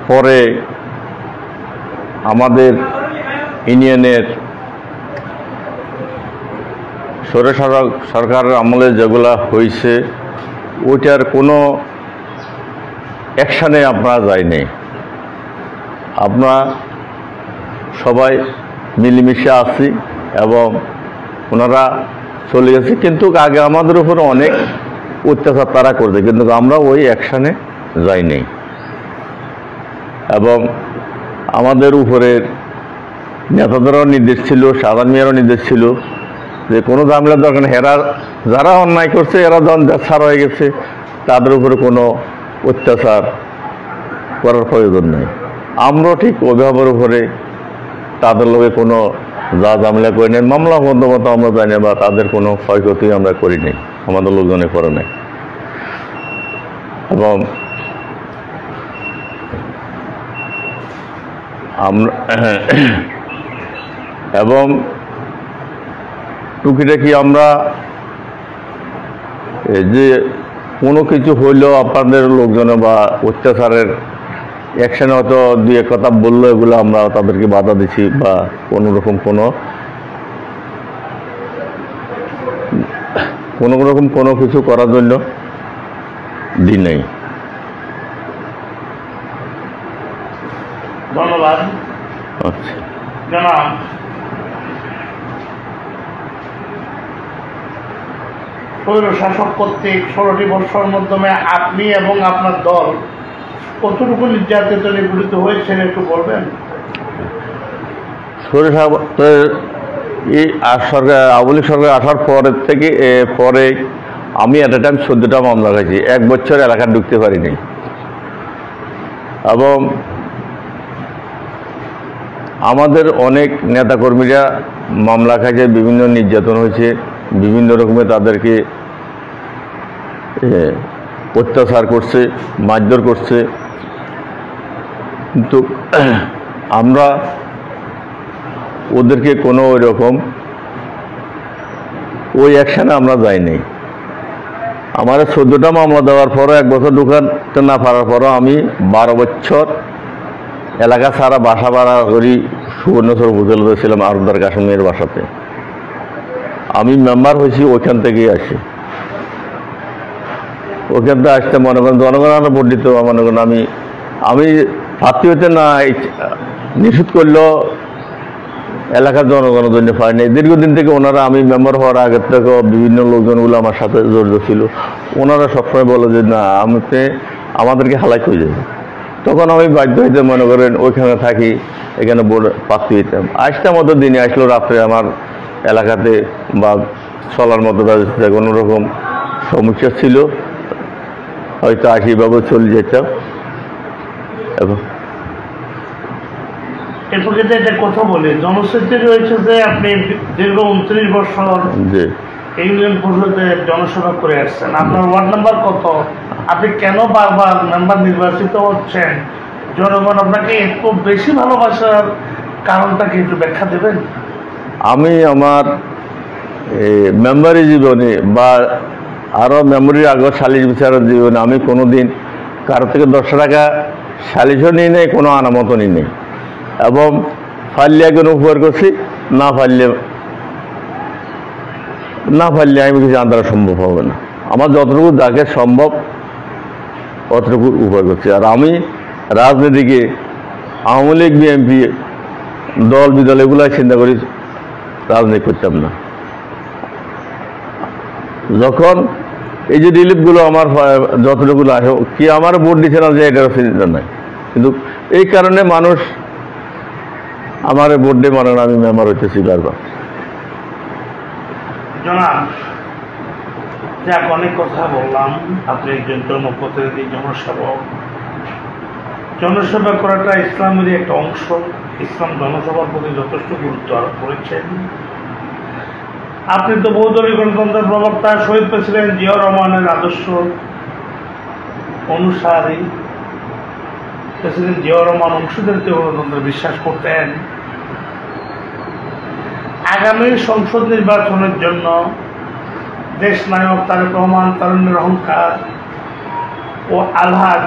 পরে আমাদের ইউনিয়নের সরকারের আমলে যেগুলা হয়েছে ওইটার কোনো অ্যাকশানে আপনারা যায়নি। আমরা সবাই মিলেমিশে আছি এবং ওনারা চলে গেছে, কিন্তু আগে আমাদের উপর অনেক অত্যাচার তারা করছে, কিন্তু আমরা ওই অ্যাকশানে যাইনি। এবং আমাদের উপরের নেতাদেরও নির্দেশ ছিল, সাধারণ মেয়েরও নির্দেশ ছিল যে কোনো ঝামেলার দরকার নেই, এরা যারা অন্যায় করছে এরা যখন ছাড় হয়ে গেছে তাদের উপরে কোনো অত্যাচার করার প্রয়োজন নেই। আমরাও ঠিক অভিভাবকের উপরে তাদের লোকে কোনো যা ঝামেলা করি নেই, মামলা মতো আমরা জানি বা তাদের কোনো ক্ষয়ক্ষতি আমরা করি নাই, আমাদের লোকজনে করে নাই। এবং এবং টুকিটাকি আমরা যে কোনো কিছু হইলেও আপনাদের লোকজনে বা অত্যাচারের অ্যাকশানে হয়তো দুই এক কথা বললো, এগুলো আমরা তাদেরকে বাধা দিচ্ছি বা কোনো রকম কোনো কিছু করার জন্য দিই নাই। ধন্যবাদ। আচ্ছা, জনাব, স্বৈর শাসক কর্তৃক 16টি বৎসর মাধ্যমে আপনি এবং আপনার দল কতটুকু নির্যাতিত নিপীড়িত হয়েছেন একটু বলবেন? আওয়ামী লীগ সরকার আসার পরে আমি এট এ টাইম 14টা মামলা খাইছি, 1 বছর এলাকা ঢুকতে পারিনি। এবং আমাদের অনেক নেতাকর্মীরা মামলা খাইছে, বিভিন্ন নির্যাতন হয়েছে, বিভিন্ন রকমের তাদেরকে অত্যাচার করছে, মারধর করছে, কিন্তু আমরা ওদেরকে কোনো ওই রকম ওই অ্যাকশানে আমরা যাইনি। আমার 14টা মামলা দেওয়ার পরও 1 বছর ঢুকাতে না পারার পরও আমি 12 বছর এলাকা ছাড়া বাসা ভাড়া করি সুবর্ণচর উপজেলাতে ছিলাম, আরবদার কাশ্মীরের বাসাতে। আমি মেম্বার হয়েছি ওইখান থেকেই আসি। ওইখান থেকে আসতে মনে করেন জনগণ আরো ভোট দিত, মনে করেন আমি প্রার্থী হইতে না নিষেধ করলেও এলাকার জনগণের জন্য পাইনি। দীর্ঘদিন থেকে ওনারা, আমি মেম্বার হওয়ার আগের থেকে বিভিন্ন লোকজনগুলো আমার সাথে জড়িত ছিল, ওনারা সবসময় বলে যে না আমাদেরকে হালাই হয়ে যাবে। তখন আমি বাধ্য হইতে মনে করেন ওইখানে থাকি, এখানে প্রার্থী হইতাম। আসতাম মতো দিনে আসলো, রাত্রে আমার এলাকাতে বা চলার মতো কোনো রকম সমস্যা ছিল, হয়তো আশিভাবে চলে যেতাম। এবং এর প্রকৃতি একটা কথা বলি, জনশ্রুতি রয়েছে যে আপনি দীর্ঘ 29 বছর ইউনিয়ন পরিষদে জনসেবা করে আসছেন। আপনার ওয়ার্ড নাম্বার কত? আপনি কেন বারবার মেম্বার নির্বাচিত হচ্ছেন? জনগণ আপনাকে একটু বেশি ভালোবাসার কারণটাকে একটু ব্যাখ্যা দেবেন? আমি আমার মেম্বারি জীবনে বা আরও মেমোরির আগে সালিশ বিচারের জীবনে আমি কোনো দিন কারো থেকে 10 টাকা সালিশও নিই নেই, কোনো আনামতও নিই নেই। এবং ফাইলে একজন উপকার করছি, না ফাইলে আমি কিছু আন্দারা সম্ভব হবে না। আমার যতটুকু যাকে সম্ভব অতটুকু উপকার করছি। আর আমি রাজনীতিকে আওয়ামী লীগ বিএনপি দল বিদল এগুলাই চিন্তা করি রাজনীতি করতাম না। যখন এই যে রিলিফগুলো আমার যতটুকু আসে, কি আমার ভোট দিচ্ছে না যে এটারও চিন্তা নাই, কিন্তু এই কারণে মানুষ আমার ভোট দিয়ে মানে আমি মেম্বার হইতেছি বারবার। জনাব, যাক অনেক কথা বললাম, আপনি একজন জনপ্রতিনিধি, জনসেবক। জনসেবা করাটা ইসলামেরই একটা অংশ। ইসলাম জনসভার প্রতি যথেষ্ট গুরুত্ব আরোপ করেছেন। আপনি তো বহুদলীয় গণতন্ত্রের প্রবক্তা, শহীদ প্রেসিডেন্ট জিয়াউর রহমানের আদর্শ অনুসারী। প্রেসিডেন্ট জিয়াউর রহমান অংশীদারিত্ব গণতন্ত্রে বিশ্বাস করতেন। আগামী সংসদ নির্বাচনের জন্য দেশ নায়ক তারেক রহমান, তারুণ্যের অহংকার ও আলহাজ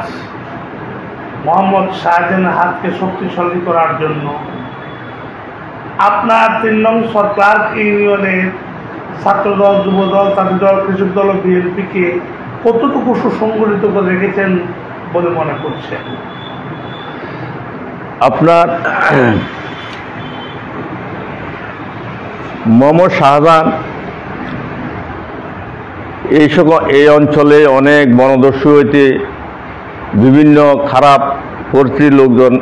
মোহাম্মদ শাহজাহানের হাতকে শক্তিশালী করার জন্য আপনার 3 নং ক্লার্ক ইউনিয়নের ছাত্রদল, যুবদল, চাষি দল, কৃষক দল ও বিএনপিকে কতটুকু সুসংগঠিত করে রেখেছেন বলে মনে করছেন? আপনার মোহাম্মদ শাহজাহান এই অঞ্চলে অনেক বনদস্যু হইতে বিভিন্ন খারাপ পরিস্থিতির লোকজন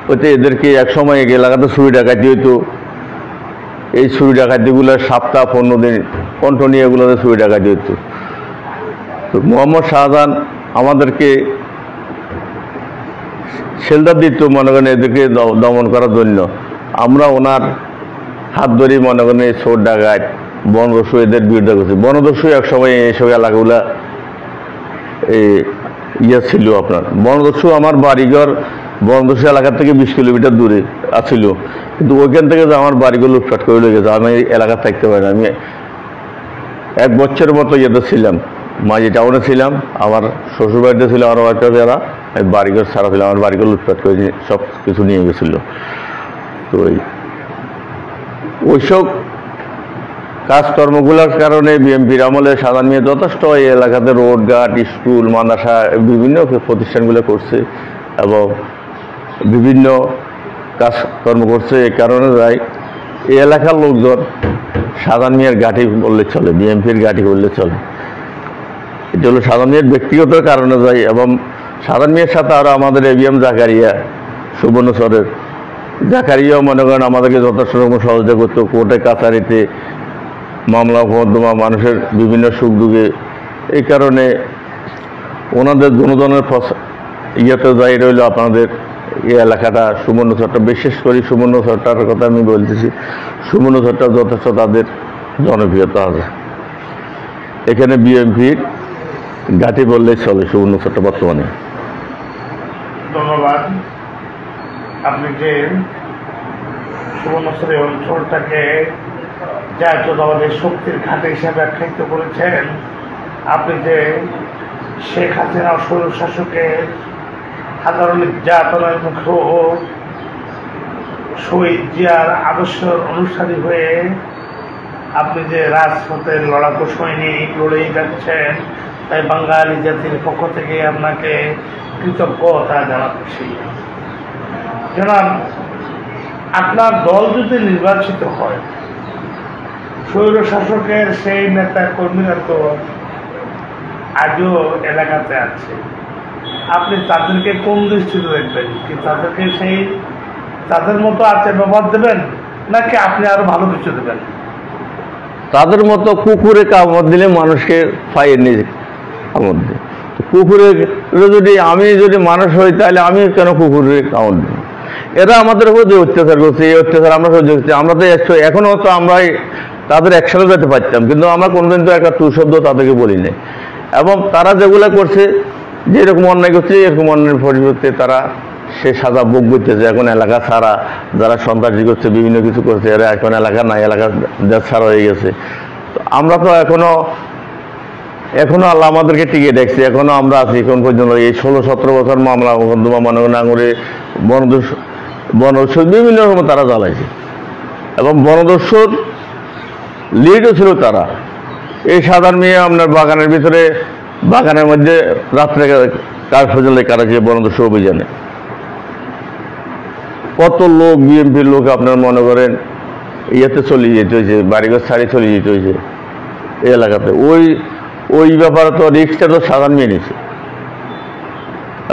হইতে এদেরকে একসময় এলাকাতে চুরি ডাকাতি হইতো। এই চুরি ডাকাতিগুলো সপ্তাহ 15 দিন কন্টিনিউ এগুলোতে চুরি ডাকাতি হইতো। তো মোহাম্মদ শাহজাহান আমাদেরকে শেল্টার দিত, মনে করেন এদেরকে দমন করার জন্য। আমরা ওনার হাত ধরে মনে করেন এই চোর ডাকাত বনদস্যু এদের বিরুদ্ধে করছি। বনদস্যু একসময় এইসব এলাকাগুলা ছিল। আপনার বনদস্যু আমার বাড়িঘর বনদস্যু এলাকা থেকে 20 কিলোমিটার দূরে আছিল, কিন্তু ওইখান থেকে যে আমার বাড়িঘর লুটপাট করে লেগেছে। আমি এই এলাকা থাকতে পারি না। আমি 1 বছরের মতো ইয়েতে ছিলাম, মাঝি টাউনে ছিলাম। আমার শ্বশুরবাড়িতে ছিল আরও একটা যারা, আমি বাড়িঘর ছাড়া ছিলাম। আমার বাড়িঘর লুটপাট করে সব কিছু নিয়ে গেছিল। তো ওইসব কাজকর্মগুলোর কারণে বিএনপির আমলে শাহজাহান মিয়া যথেষ্ট এই এলাকাতে রোডঘাট, স্কুল, মাদ্রাসা বিভিন্ন প্রতিষ্ঠানগুলো করছে এবং বিভিন্ন কাজকর্ম করছে। এই কারণে যাই এই এলাকার লোকজন শাহজাহান মিয়ার ঘাঁটি বললে চলে, বিএনপির ঘাঁটি বললে চলে। এটা হলো শাহজাহান মিয়ার ব্যক্তিগত কারণে যাই। এবং শাহজাহান মিয়ার সাথে আরও আমাদের এবিএম জাকারিয়া, সুবর্ণচরের জাকারিয়াও মনে করেন আমাদেরকে যথেষ্ট রকম সহযোগিতা করতো। কোর্টে কাছারিতে মামলা মোকদ্দমা, মানুষের বিভিন্ন সুখ দুঃখে। এই কারণে ওনাদের জনগণের ইয়েতে যাই রইল আপনাদের এই এলাকাটা সুবর্ণচরটা, বিশেষ করে সুবর্ণচরটার কথা আমি বলতেছি। সুবর্ণচরটা যথেষ্ট তাদের জনপ্রিয়তা আছে। এখানে বিএনপির ঘাঁটি বললেই চলে সুবর্ণচরটা বর্তমানে। ধন্যবাদ। আপনি যে সুবর্ণচরের অঞ্চলটাকে জাতীয়তাবাদের শক্তির ঘাঁটি হিসাবে আখ্যায়িত করেছেন, আপনি যে শেখ হাসিনা স্বৈর শাসকের সাধারণ নির্যাতনের মুখে শহীদ জিয়ার আদর্শের অনুষ্ঠানী হয়ে আপনি যে রাজপথের লড়াকু সৈনিক লড়েই যাচ্ছেন, তাই বাঙালি জাতির পক্ষ থেকে আপনাকে কৃতজ্ঞতা জানাচ্ছি। জনাব, আপনার দল যদি নির্বাচিত হয়, স্বৈর শাসকের সেই নেতা কর্মীরা তো আজও এলাকাতে আছে, আপনি তাদেরকে কোন দৃষ্টিতে দেখবেন? কি তাদেরকে সেই তাদের মতো আচার ব্যবহার দেবেন, নাকি আপনি আরো ভালো কিছু দেবেন? তাদের মতো কুকুরে কামড় দিলে মানুষকে ফাইয়ে নিয়ে কামড় দিই। কুকুরে আমি যদি মানুষ হই, তাহলে আমি কেন কুকুরে কামড় দিই? এরা আমাদের উপর যে অত্যাচার করছে, এই অত্যাচার আমরা সহ্য করছি। আমরা তো এখনো তো আমরা তাদের একসাথে যেতে পারতাম, কিন্তু আমরা কোনোদিন তো একটা শব্দ তাদেরকে বলি নাই। এবং তারা যেগুলো করছে, যেরকম অন্যায় করছে, এরকম অন্যায়ের পরিবর্তে তারা সে সাজা ভোগ করতেছে। এখন এলাকা ছাড়া যারা সন্ত্রাসী করছে, বিভিন্ন কিছু করছে, এরা এখন এলাকা নাই, এলাকা দেশ ছাড়া হয়ে গেছে। তো আমরা তো এখনো আল্লাহ আমাদেরকে টিকে দেখছে, এখনো আমরা আছি। এখন পর্যন্ত এই 16-17 বছর মামলা মোকদ্দমা আঙুরে বনদস্যু বিভিন্ন রকম তারা জ্বালাইছে। এবং বনদস্যুর লিডও ছিল তারা। এই সাধারণ মেয়ে আপনার বাগানের ভিতরে, বাগানের মধ্যে রাত্রে কাজ ফজলে কাটাচ্ছে বনদস্যু অভিযানে। কত লোক, বিএনপির লোক আপনার মনে করেন ইয়েতে চলে যেতে হয়েছে, বাড়িঘর ছাড়িয়ে চলে যেতে হয়েছে এই এলাকাতে। ওই ব্যাপারে তো রিক্সটা তো সাধারণ মেয়ে নিয়েছে,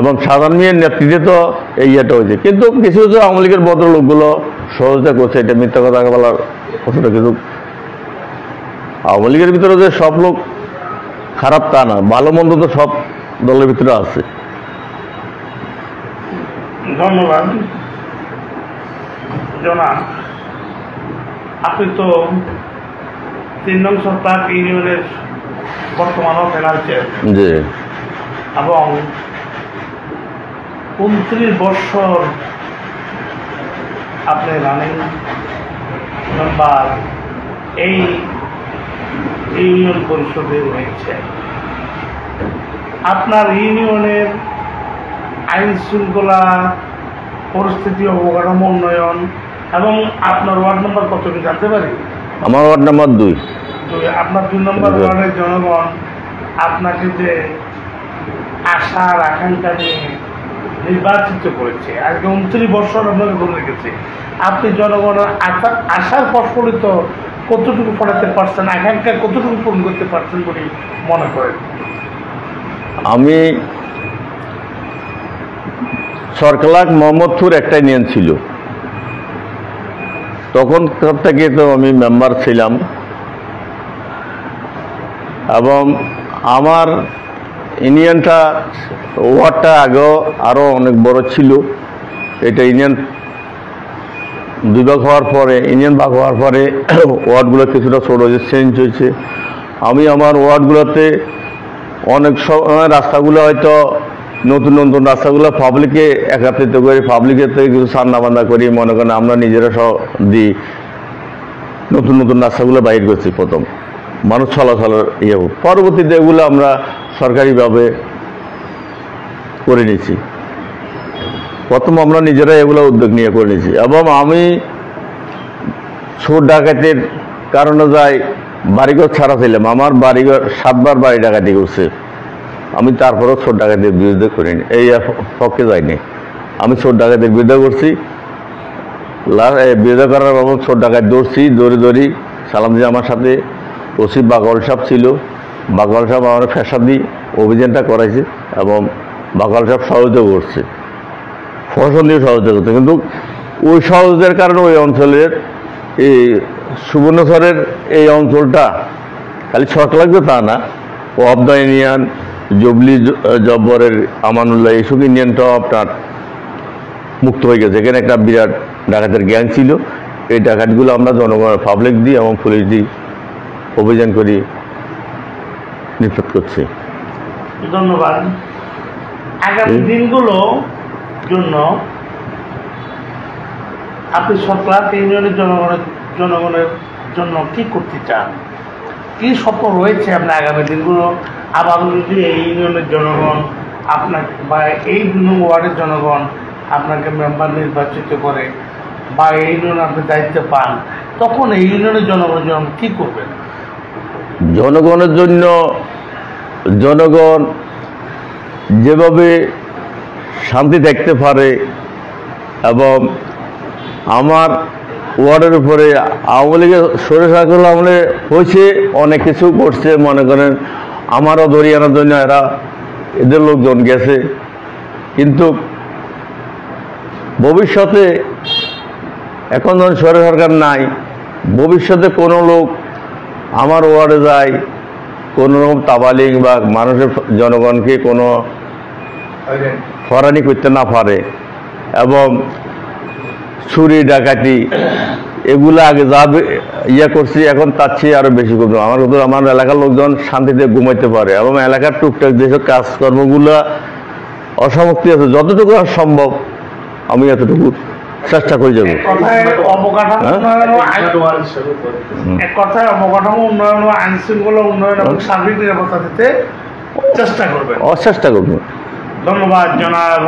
এবং সাধারণ মেয়ের নেতৃত্বে তো এই ইয়েটা হয়েছে। কিন্তু কিছু কিছু আওয়ামী লীগের ভদ্র লোকগুলো সহজতা করছে, এটা মিথ্যা কথা বলার কথাটা। কিন্তু আওয়ামী লীগের ভিতরে যে সব লোক খারাপ তা না, ভালো মন্দ তো সব দলের ভিতরে আছে। ধন্যবাদ। জনাব, আপনি তো 3 নং ক্লার্ক ইউনিয়নের বর্তমানও পেনাল্টি, জি, এবং 29 বছর আপনি রানিং মেম্বার এই ইউনিয়ন পরিষদে রয়েছে। আপনার ইউনিয়নের আইন শৃঙ্খলা পরিস্থিতি, অবকাঠামো উন্নয়ন এবং আপনার ওয়ার্ড নম্বর কত কি জানতে পারি? আমার ওয়ার্ড নাম্বার 2। আপনার 2 নম্বর ওয়ার্ডের জনগণ আপনাকে যে আশার আকাঙ্ক্ষা নিয়ে নির্বাচিত করেছে, আজকে 29 বছর আপনাকে ধরে রেখেছে, আপনি জনগণের আশার প্রস্ফুটিত কতটুকু পড়াতে পারছেন, আকাঙ্ক্ষা কতটুকু পূরণ করতে পারছেন বলে মনে করেন? আমি সরকালাক মোহাম্মদপুর একটা ইউনিয়ন ছিল, তখন থেকে তো আমি মেম্বার ছিলাম এবং আমার ইউনিয়নটা ওয়ার্ডটা আগেও আরও অনেক বড় ছিল। এটা ইউনিয়ন দুই ভাগ হওয়ার পরে, ইউনিয়ন ভাগ হওয়ার পরে ওয়ার্ডগুলো কিছুটা ছোটো চেঞ্জ হয়েছে। আমি আমার ওয়ার্ডগুলোতে অনেক সময় রাস্তাগুলো হয়তো নতুন নতুন রাস্তাগুলো পাবলিকে একত্রিত করি, পাবলিকের থেকে কিছু সান্নাবান্ধা করি, মনে করেন আমরা নিজেরা সহ দিই, নতুন নতুন রাস্তাগুলো বাইর করছি প্রথম মানুষ চলাচলের ইয়ে। পরবর্তীতে এগুলো আমরা সরকারিভাবে করে নিয়েছি, প্রথম আমরা নিজেরা এগুলো উদ্যোগ নিয়ে করে নিয়েছি। এবং আমি চোর ডাকাতির কারণে যাই বাড়িঘর ছাড়া ছিলাম, আমার বাড়িঘর 7 বার বাড়ি ডাকাতি করছে, আমি তারপরেও চোর ডাকাতির বিরুদ্ধে করিনি, এই পক্ষে যাইনি। আমি চোর ডাকাতির বিরুদ্ধে করছি, বিরুদ্ধে করার বাবদ চোর ডাকাত ধরছি, দৌড়ি সালাম দিয়ে আমার সাথে ওসি বাকল সাহেব ছিল, বাকল সাহেব আমার ফেসা দিয়ে অভিযানটা করাইছে এবং বাকল সাহেব সহযোগিতা করছে, প্রশাসন দিয়ে সহযোগিতা করছে। কিন্তু ওই সহযোগিতার কারণে ওই অঞ্চলের এই সুবর্ণচরের এই অঞ্চলটা খালি ছট লাগবে তা না, অবদা ইউনিয়ন, জবলি জব্বরের আমানুল্লাহ, এইসব ইউনিয়নটাও আপনার মুক্ত হয়ে গেছে। এখানে একটা বিরাট ডাকাতের গ্যাং ছিল, এই ডাকাতগুলো আমরা জনগণের পাবলিক দিই এবং পুলিশ দিই অভিযান করি নিষেধ করছি। ধন্যবাদ। আগামী দিনগুলোর জন্য আপনি সরকার ইউনিয়নের জনগণের জন্য কি করতে চান, কি স্বপ্ন রয়েছে আপনার আগামী দিনগুলো? আবার যদি এই ইউনিয়নের জনগণ আপনাকে বা এই 2 নং ওয়ার্ডের জনগণ আপনাকে মেম্বার নির্বাচিত করে বা এই ইউনিয়নে আপনি দায়িত্ব পান, তখন এই ইউনিয়নের জনগণের জন্য কী করবেন? জনগণের জন্য জনগণ যেভাবে শান্তি দেখতে পারে এবং আমার ওয়ার্ডের উপরে আওয়ামী লীগের সরকার আমলে হয়েছে, অনেক কিছু করছে, মনে করেন আমারও ধরি আনার জন্য এরা এদের লোকজন গেছে, কিন্তু ভবিষ্যতে এখন যখন সরকার নাই, ভবিষ্যতে কোনো লোক আমার ওয়ার্ডে যায় কোনো রকম তাবালিং বা মানুষের জনগণকে কোনো হয়রানি করতে না পারে এবং চুরি ডাকাতি এগুলো আগে যা ইয়ে করছি এখন তার চেয়ে আরও বেশি করবো। আমার এলাকার লোকজন শান্তিতে ঘুমাইতে পারে এবং এলাকার টুকটাক যেসব কাজকর্মগুলো অসমাপ্তি আছে যতটুকু সম্ভব আমি এতটুকু চেষ্টা করে যাবো। অবকাঠামো উন্নয়ন, আইন শৃঙ্খলা উন্নয়ন এবং সার্বিক নিরাপত্তা দিতে চেষ্টা করবেন। চেষ্টা করবো। ধন্যবাদ জনাব।